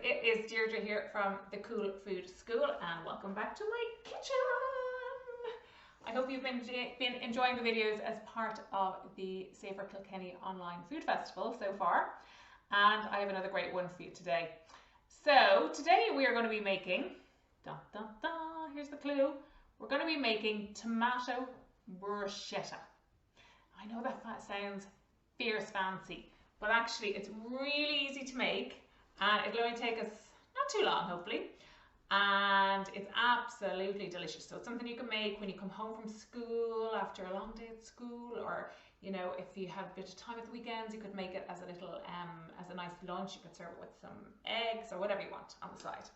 it is Deirdre here from the Cool Food School and welcome back to my kitchen. I hope you've been enjoying the videos as part of the Savour Kilkenny online food festival so far, and I have another great one for you today. So today we are going to be making, here's the clue, we're going to be making tomato bruschetta. I know that sounds fierce fancy, but actually it's really easy to make and it'll only take us not too long, hopefully, and it's absolutely delicious. So it's something you can make when you come home from school after a long day at school, or you know, if you have a bit of time at the weekends, you could make it as a little as a nice lunch. You could serve it with some eggs or whatever you want on the side.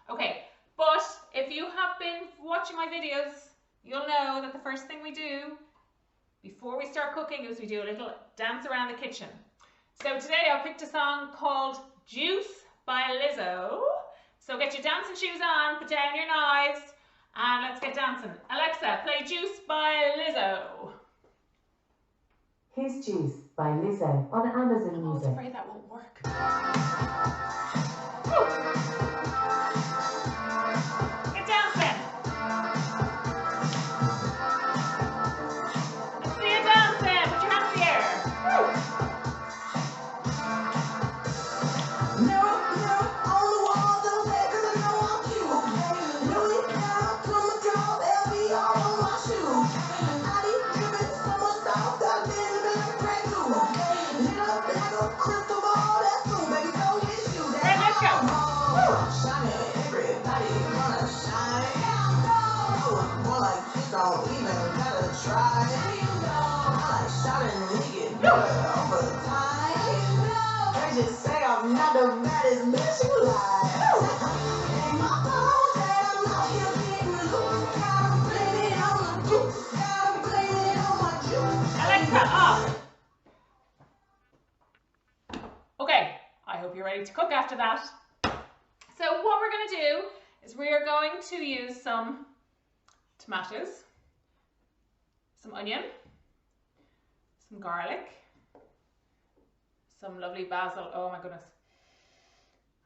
Okay, but if you have been watching my videos, you'll know that the first thing we do before we start cooking is we do a little dance around the kitchen. So today I picked a song called Juice by Lizzo. So get your dancing shoes on, put down your knives, and let's get dancing. Alexa, play Juice by Lizzo. Here's Juice by Lizzo on Amazon Music. I was afraid that won't work. Get dancing. Let's see you dancing. Put your hands in the air. Okay, I hope you're ready to cook after that. So what we're going to do is we are going to use some tomatoes, some onion, some garlic, some lovely basil. Oh my goodness,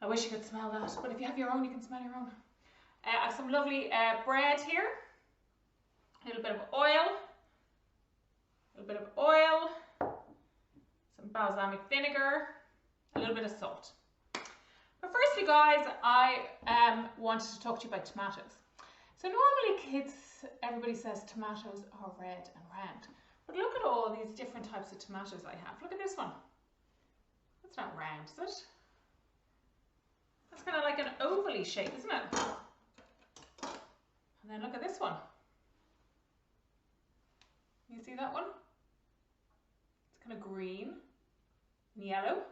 I wish you could smell that, but if you have your own, you can smell your own. I have some lovely bread here, a little bit of oil, some balsamic vinegar, a little bit of salt. But firstly, guys, I wanted to talk to you about tomatoes. So normally kids, everybody says tomatoes are red and round, but look at all these different types of tomatoes I have. Look at this one. That's not round, is it? That's kind of like an ovally shape, isn't it? And then look at this one. You see that one? It's kind of green and yellow.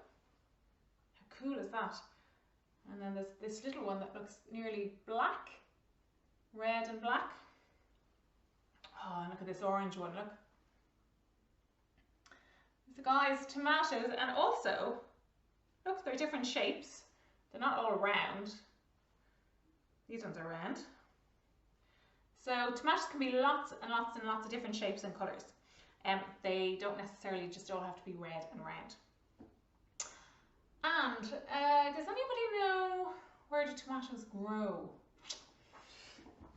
How cool is that? And then there's this little one that looks nearly black, red and black. Oh, and look at this orange one, look. So guys, tomatoes, and also, look, they're different shapes. They're not all round. These ones are round. So tomatoes can be lots and lots and lots of different shapes and colours. They don't necessarily just all have to be red and round. And does anybody know, where do tomatoes grow?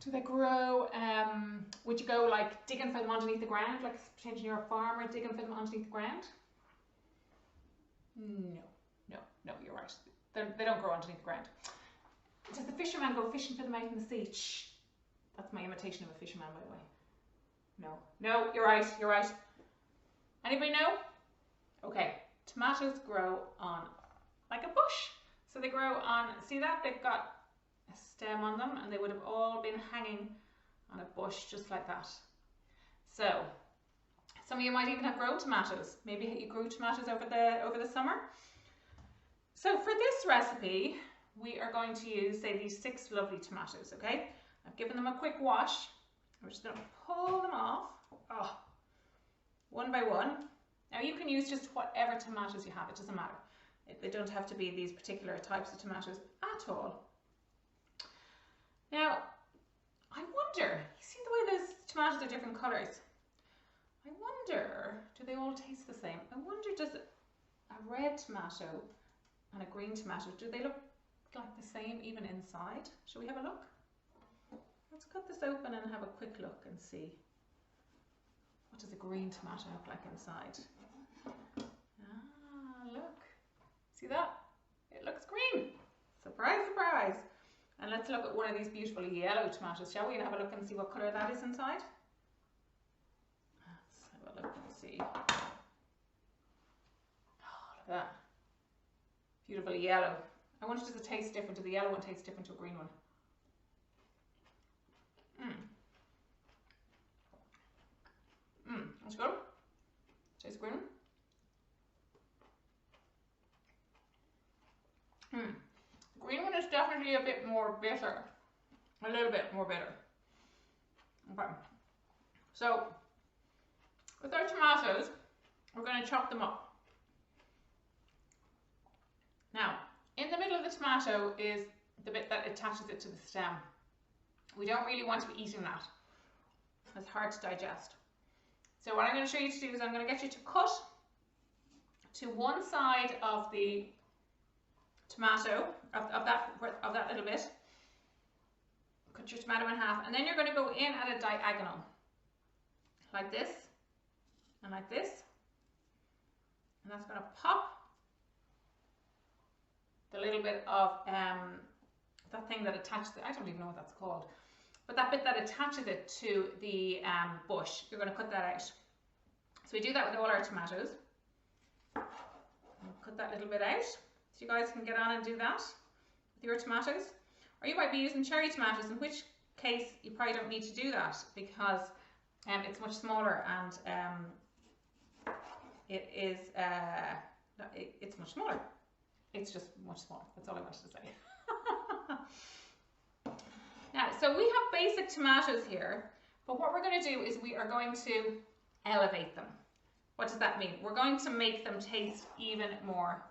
Do they grow, would you go like digging for them underneath the ground, like pretending you're a farmer digging for them underneath the ground? No, you're right. They don't grow underneath the ground. Does the fisherman go fishing for them out in the sea? Shh. That's my imitation of a fisherman, by the way. No, you're right. Anybody know? Okay, tomatoes grow on like a bush. So they grow on, see that? They've got a stem on them and they would have all been hanging on a bush just like that. So some of you might even have grown tomatoes. Maybe you grew tomatoes over the summer. So for this recipe, we are going to use, say, these 6 lovely tomatoes, okay? I've given them a quick wash. I'm just going to pull them off, one by one. Now you can use just whatever tomatoes you have, it doesn't matter. They don't have to be these particular types of tomatoes at all. Now, I wonder, you see the way those tomatoes are different colours? I wonder, do they all taste the same? I wonder, does a red tomato and a green tomato, do they look like the same even inside? Shall we have a look? Let's cut this open and have a quick look and see. What does a green tomato look like inside? Ah, look. See that? It looks green. Surprise, surprise. And let's look at one of these beautiful yellow tomatoes, shall we? And have a look and see what colour that is inside. Let's have a look and see. Oh, look at that. Beautiful yellow. I wonder, does it taste different? Does the yellow one taste different to a green one? That's good. Tastes green. The green one is definitely a bit more bitter. A little bit more bitter. Okay. So, with our tomatoes, we're going to chop them up. Now, in the middle of the tomato is the bit that attaches it to the stem. We don't really want to be eating that. It's hard to digest. So what I'm going to show you to do is I'm going to get you to cut to one side of the tomato, of that little bit. Cut your tomato in half, and then you're going to go in at a diagonal, like this, and like this. And that's going to pop the little bit of that thing that attaches it. I don't even know what that's called. But that bit that attaches it to the bush, you're going to cut that out. So we do that with all our tomatoes. Cut that little bit out, so you guys can get on and do that with your tomatoes. Or you might be using cherry tomatoes, in which case you probably don't need to do that because it's much smaller and it's much smaller. It's just much smaller. That's all I wanted to say. Now, so we have basic tomatoes here, but what we're going to do is we are going to elevate them. What does that mean? We're going to make them taste even more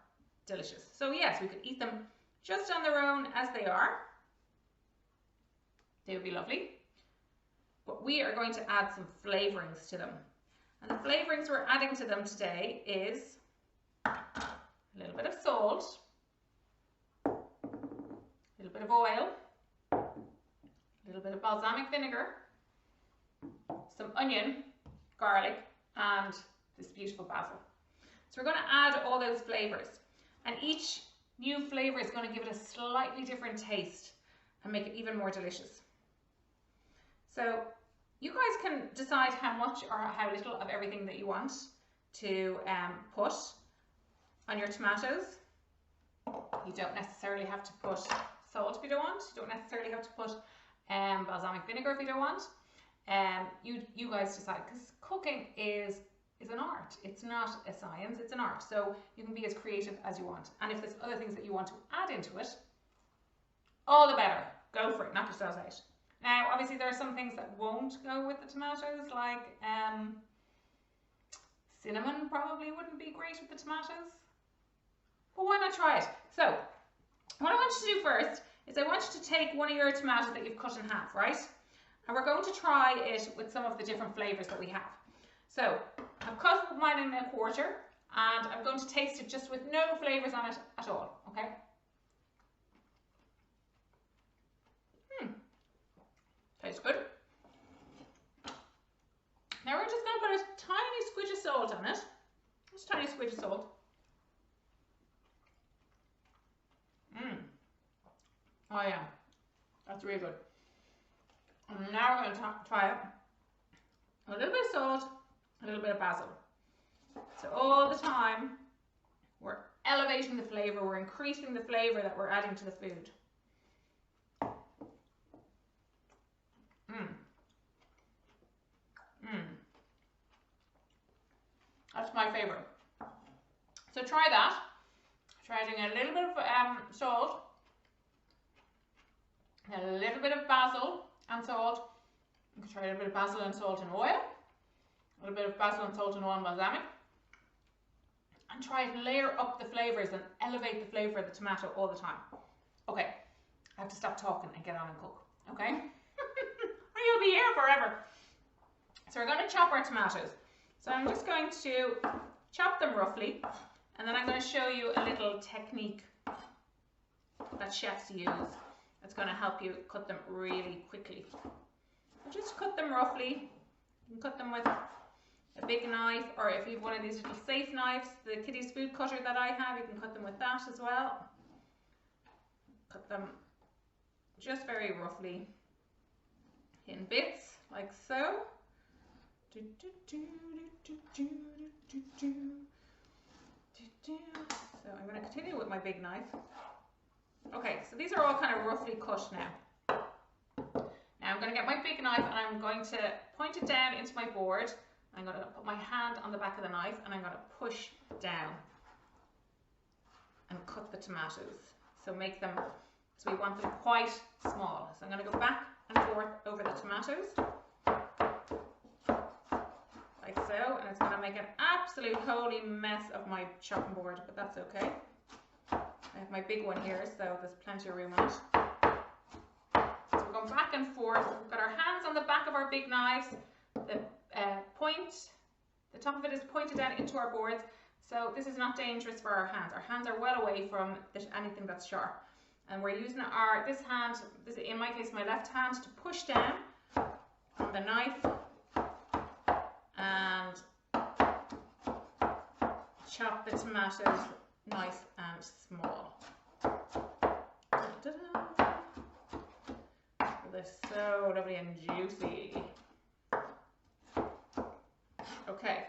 delicious. So yes, we could eat them just on their own as they are. They would be lovely. But we are going to add some flavorings to them. And the flavorings we're adding to them today is a little bit of salt, a little bit of oil, a little bit of balsamic vinegar, some onion, garlic, and this beautiful basil. So we're going to add all those flavors, and each new flavor is going to give it a slightly different taste and make it even more delicious. So you guys can decide how much or how little of everything that you want to put on your tomatoes. You don't necessarily have to put salt if you don't want. You don't necessarily have to put balsamic vinegar if you don't want. You guys decide, because cooking is an art. It's not a science, it's an art. So you can be as creative as you want. And if there's other things that you want to add into it, all the better. Go for it, knock yourselves out. Now, obviously there are some things that won't go with the tomatoes, like cinnamon probably wouldn't be great with the tomatoes. But why not try it? So, what I want you to do first is I want you to take one of your tomatoes that you've cut in half, right? And we're going to try it with some of the different flavours that we have. So, I've cut mine in a quarter, and I'm going to taste it just with no flavours on it at all, okay? Tastes good. Now we're just going to put a tiny squidge of salt on it. Just a tiny squidge of salt. Oh yeah, that's really good. And now we're going to try it. A little bit of salt, a little bit of basil. So all the time we're elevating the flavour, we're increasing the flavour that we're adding to the food. That's my favourite. So try that. Try adding a little bit of salt, a little bit of basil and salt. You can try a little bit of basil and salt and oil, a little bit of basil and salt and oil and balsamic, and try and layer up the flavours and elevate the flavour of the tomato all the time. Okay, I have to stop talking and get on and cook, okay? Or you'll be here forever. So we're going to chop our tomatoes. So I'm just going to chop them roughly And then I'm going to show you a little technique that chefs use. It's going to help you cut them really quickly. Just cut them roughly. You can cut them with a big knife, or if you have one of these little safe knives, the kiddie's food cutter that I have, you can cut them with that as well. Cut them just very roughly in bits, like so. So I'm going to continue with my big knife. Okay, so these are all kind of roughly cut now. Now I'm going to get my big knife and I'm going to point it down into my board. I'm going to put my hand on the back of the knife and I'm going to push down and cut the tomatoes. So make them, so we want them quite small. So I'm going to go back and forth over the tomatoes, like so, and it's going to make an absolute holy mess of my chopping board, but that's okay. I have my big one here, so there's plenty of room on it. So we're going back and forth. We've got our hands on the back of our big knives. The top of it is pointed down into our boards, so this is not dangerous for our hands. Our hands are well away from anything that's sharp. And we're using this hand, in my case my left hand, to push down on the knife and chop the tomatoes nice and small. They're so lovely and juicy. Okay,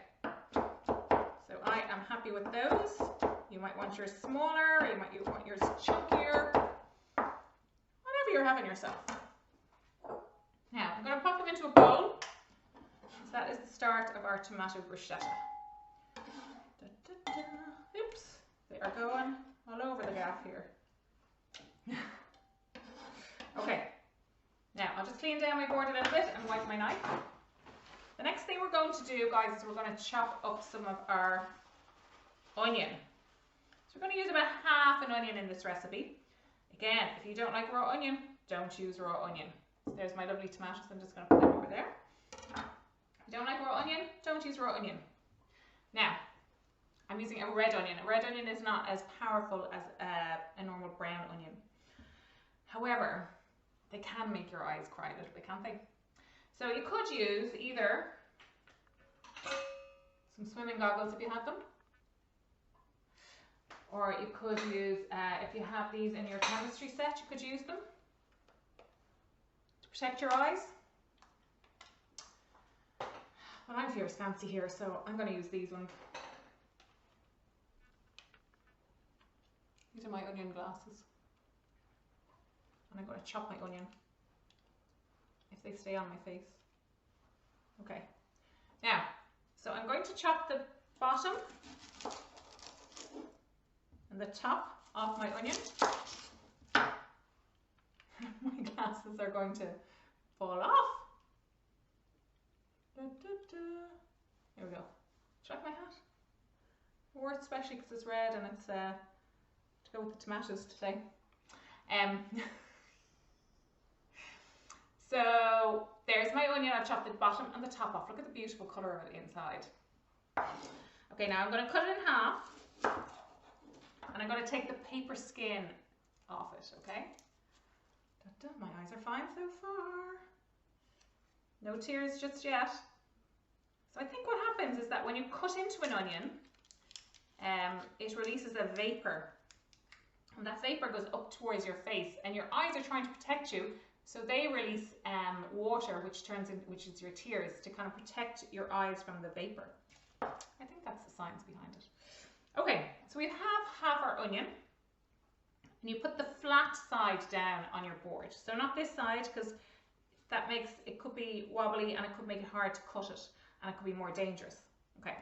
so I am happy with those. You might want yours smaller, you might want yours chunkier, whatever you're having yourself. Now I'm going to pop them into a bowl. So that is the start of our tomato bruschetta. Oops, they are going all over the gaff here. Okay, now I'll just clean down my board a little bit and wipe my knife. The next thing we're going to do, guys, is we're going to chop up some of our onion. So we're going to use about half an onion in this recipe. Again, if you don't like raw onion, don't use raw onion. So there's my lovely tomatoes. I'm just going to put them over there. If you don't like raw onion, don't use raw onion. Now, I'm using a red onion. A red onion is not as powerful as a normal brown onion. However, they can make your eyes cry a little bit, can't they? So you could use either some swimming goggles if you have them, or you could use, if you have these in your chemistry set, you could use them to protect your eyes. Well, I'm fierce fancy here, so I'm going to use these ones. These are my onion glasses. And I'm going to chop my onion if they stay on my face. Okay. Now, so I'm going to chop the bottom and the top off my onion. My glasses are going to fall off. Da, da, da. Here we go. Should I like my hat? I wore it especially because it's red and it's to go with the tomatoes today. So there's my onion. I've chopped the bottom and the top off. Look at the beautiful colour of it inside. Okay, now I'm going to cut it in half and I'm going to take the paper skin off it, okay? My eyes are fine so far. No tears just yet. So I think what happens is that when you cut into an onion, it releases a vapour. And that vapour goes up towards your face and your eyes are trying to protect you. So they release water, which is your tears, to kind of protect your eyes from the vapour. I think that's the science behind it. Okay, so we have half our onion. And you put the flat side down on your board. So not this side, because that makes it could be wobbly and it could make it hard to cut it and it could be more dangerous. Okay,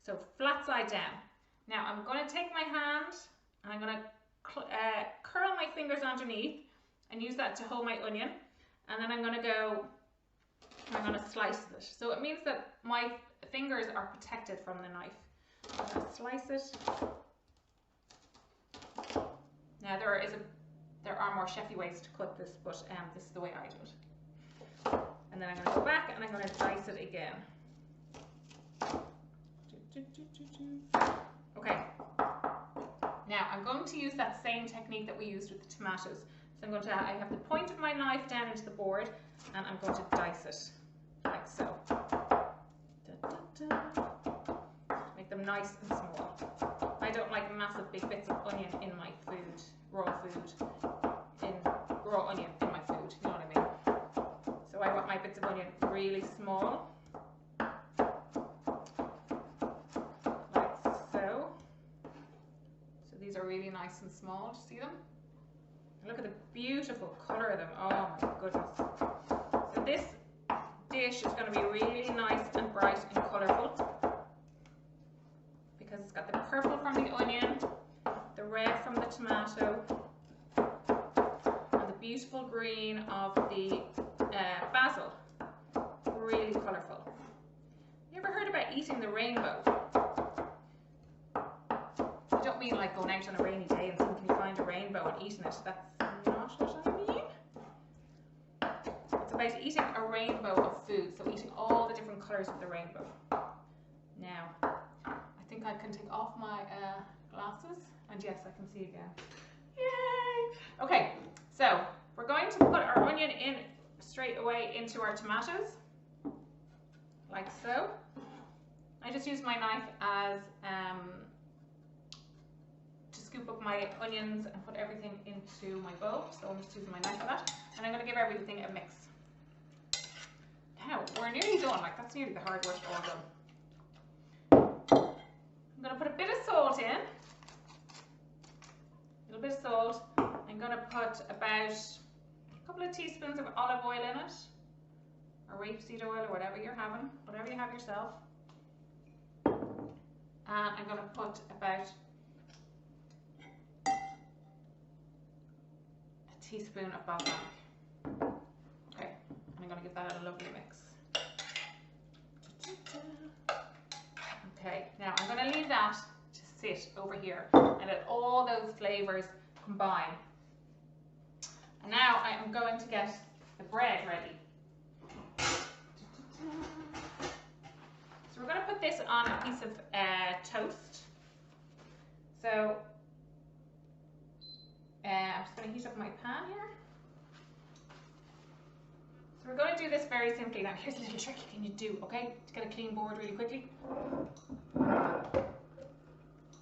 so flat side down. Now I'm going to take my hand and I'm going to curl my fingers underneath and use that to hold my onion, and then I'm going to go and I'm going to slice it. So it means that my fingers are protected from the knife. I'm going to slice it. Now there are more chefy ways to cut this, but this is the way I do it. And then I'm going to go back and I'm going to dice it again. Okay, I'm going to use that same technique that we used with the tomatoes. So I have the point of my knife down into the board and I'm going to dice it like so. Make them nice and small. I don't like massive big bits of onion in my food, raw onion in my food, you know what I mean? So I want my bits of onion really small. Like so. So these are really nice and small, do you see them? Look at the beautiful colour of them, oh my goodness. So this dish is going to be really nice and bright and colourful because it's got the purple from the onion, the red from the tomato, and the beautiful green of the basil. Really colourful. You ever heard about eating the rainbow? I don't mean like going out on a rainy day and seeing can you find a rainbow and eating it. That's not what I mean. It's about eating a rainbow of food, so eating all the different colours of the rainbow. Now, I think I can take off my glasses, and yes, I can see again. Yay! Okay, so we're going to put our onion in straight away into our tomatoes, like so. I just use my knife as to scoop up my onions and put everything into my bowl, so I'm just using my knife for that. And I'm going to give everything a mix. Now, we're nearly done, like that's nearly the hard work all done. I'm going to put a bit of salt in. A little bit of salt. I'm going to put about a couple of teaspoons of olive oil in it. Or rapeseed oil, or whatever you're having. Whatever you have yourself. And I'm going to put about a teaspoon of balsamic. Okay, and I'm going to give that a lovely mix. Okay, now I'm going to leave that to sit over here and let all those flavours combine. And now I am going to get the bread ready. So we're going to put this on a piece of toast. So I'm just going to heat up my pan here. So we're going to do this very simply. Now here's a little trick you can do, okay? To get a clean board really quickly.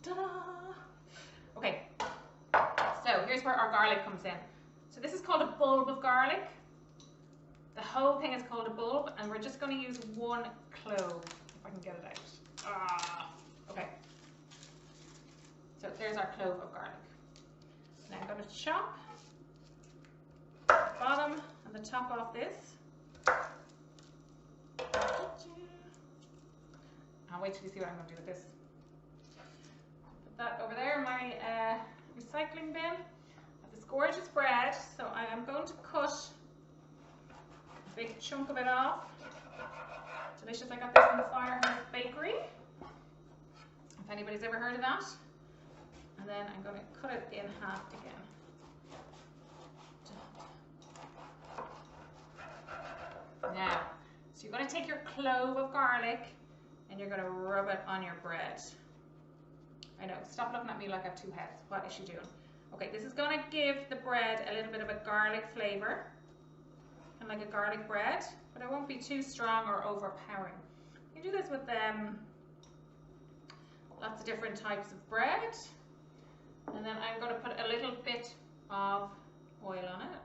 Ta-da! Okay, so here's where our garlic comes in. So this is called a bulb of garlic. The whole thing is called a bulb, and we're just going to use one clove, if I can get it out. Okay. So there's our clove of garlic. Now I'm going to chop the bottom and the top off this. I'll wait till you see what I'm going to do with this. Put that over there in my recycling bin. I have this gorgeous bread, so I am going to cut a big chunk of it off. Delicious. I got this in the Firehouse Bakery, if anybody's ever heard of that. And then I'm going to cut it in half again. Now, so you're going to take your clove of garlic and you're going to rub it on your bread. I know, stop looking at me like I have two heads. What is she doing? Okay, this is going to give the bread a little bit of a garlic flavour, and like a garlic bread, but it won't be too strong or overpowering. You can do this with lots of different types of bread. And then I'm going to put a little bit of oil on it.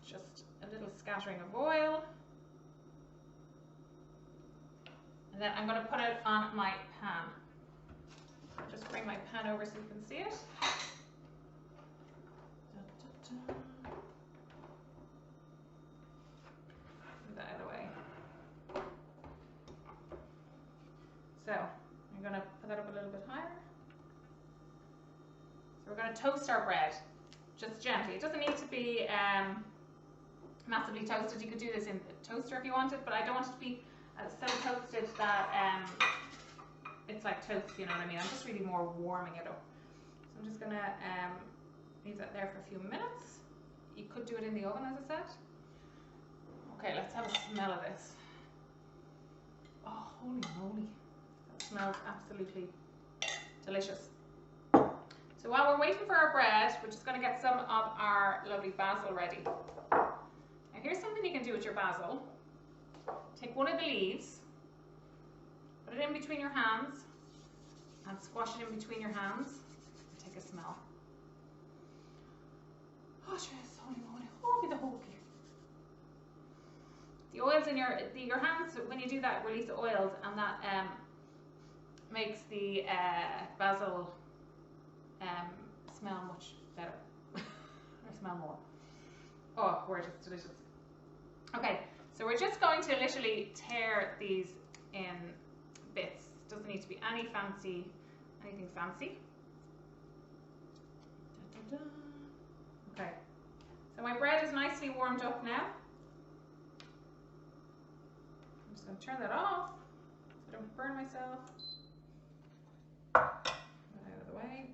Just a little scattering of oil. And then I'm going to put it on my pan. Just bring my pan over so you can see it. Move that out of the way. So I'm going to put that up a little bit higher. So we're going to toast our bread, just gently. It doesn't need to be massively toasted. You could do this in the toaster if you wanted, but I don't want it to be so toasted that it's like toast, you know what I mean? I'm just really more warming it up. So I'm just going to leave that there for a few minutes. You could do it in the oven, as I said. Okay, let's have a smell of this. Oh, holy moly. That smells absolutely delicious. So while we're waiting for our bread, we're just going to get some of our lovely basil ready. Now here's something you can do with your basil. Take one of the leaves, put it in between your hands, and squash it in between your hands, and take a smell. Oh, sure, it's only one. Oh, be the whole here. The oils in your hands, when you do that, release the oils, and that makes the basil smell much better. Or smell more. Oh, gorgeous, delicious. Okay, so we're just going to literally tear these in bits. Doesn't need to be anything fancy. Da, da, da. Okay, so my bread is nicely warmed up now. I'm just going to turn that off so I don't burn myself. Get out of the way.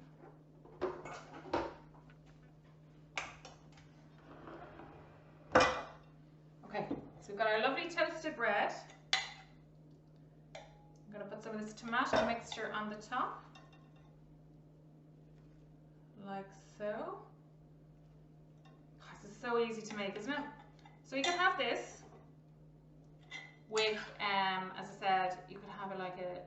Okay, so we've got our lovely toasted bread. I'm going to put some of this tomato mixture on the top, like so. Oh, this is so easy to make, isn't it? So you can have this with, as I said, you could have it like a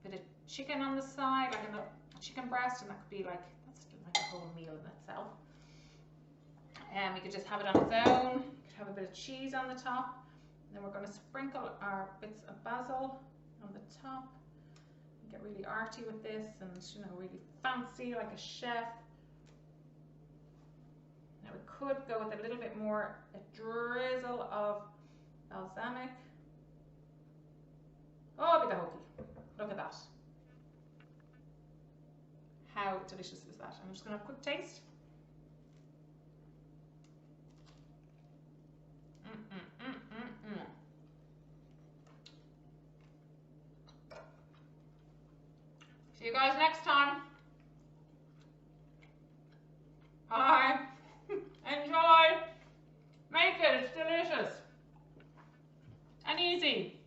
bit of chicken on the side, like a chicken breast, and that could be like, that's like a whole meal in itself. You could just have it on its own. You could have a bit of cheese on the top. And then we're going to sprinkle our bits of basil on the top. Get really arty with this, and really fancy like a chef. Now we could go with a little bit more, a drizzle of balsamic. Oh, be the hokey. Look at that. How delicious is that? I'm just going to have a quick taste. See you guys next time. Bye. Enjoy. Make it. It's delicious and easy.